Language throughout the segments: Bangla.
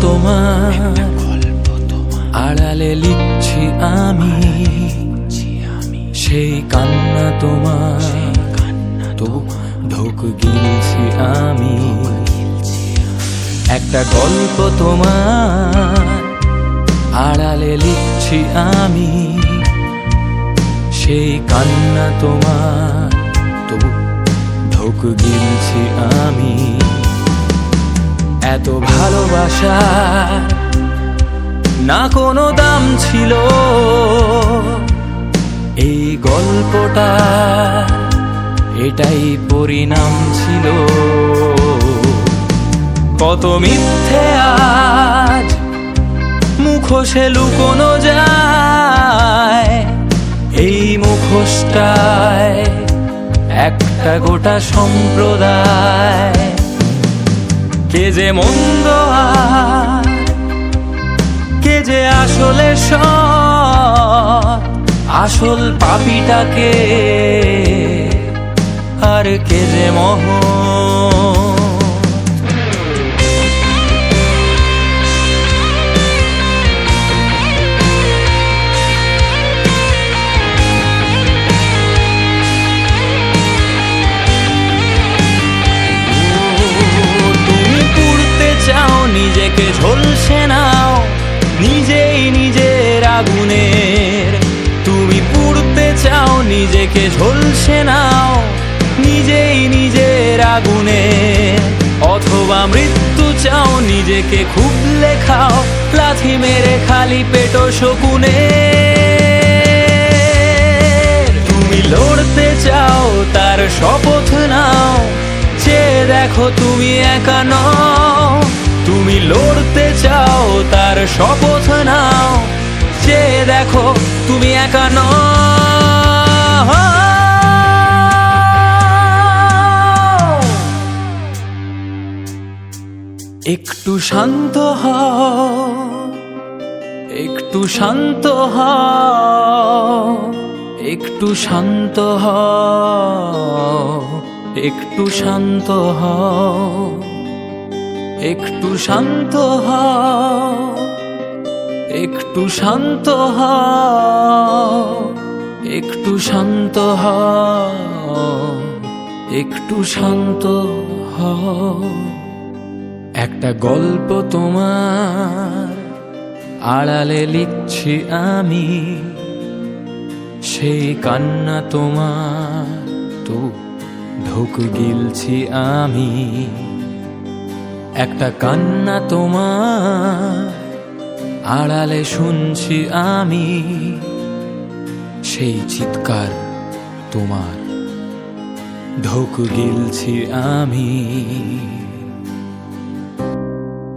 তোমার আড়ালে লিখছি আমি, সেই কান্না তোমার তবু ঢোক গিলছি আমি। একটা গল্প তোমার আড়ালে লিখছি আমি, সেই কান্না তোমার তবু ঢোক গিলছি আমি। এত ভালোবাসা না কোনো দাম ছিল, এই গল্পটা এটাই পরিণাম ছিল। কত মিথ্যে আজ মুখোশে লুকোনো যায়, এই মুখোশটায় একটা গোটা সম্প্রদায়। কে যে মন্দ আর কে যে আসলে সৎ, আসল পাপীটাকে আর কে যে মহৎ। নিজেকে ঝলসে নাও নিজেই নিজের আগুনের, তুমি পুড়তে চাও নিজেকে ঝলসে নাও নিজেই নিজের আগুনের। অথবা মৃত্যু চাও নিজেকে খুবলে খাও, লাথি মেরে খালি পেট শকুনে। তুমি লড়তে চাও তার শপথ নাও, চেয়ে দেখো তুমি একা নও। তুমি লড়তে চাও তার শপথ নাও, চেয়ে দেখো তুমি একা নও। একটু শান্ত হও, একটু শান্ত হও, একটু শান্ত হও, একটু শান্ত হও, একটু শান্ত হও, একটু শান্ত হও, একটু শান্ত হও, একটু শান্ত হও। একটা গল্প তোমার আড়ালে লিখছি আমি, সেই কান্না তোমার তো ঢোক গিলছি আমি। একটা কান্না তোমার আড়ালে শুনছি আমি, সেই চিৎকার তোমার ঢোক গিলছি আমি।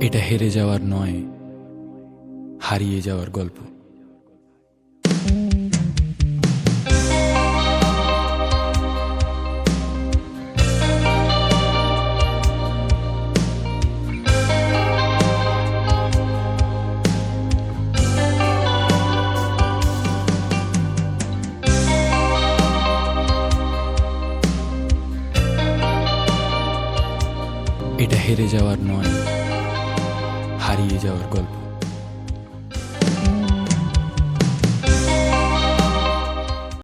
এটা হেরে যাওয়ার নয়, হারিয়ে যাওয়ার গল্প। এটা হেরে যাওয়ার নয়, হারিয়ে যাওয়ার গল্প।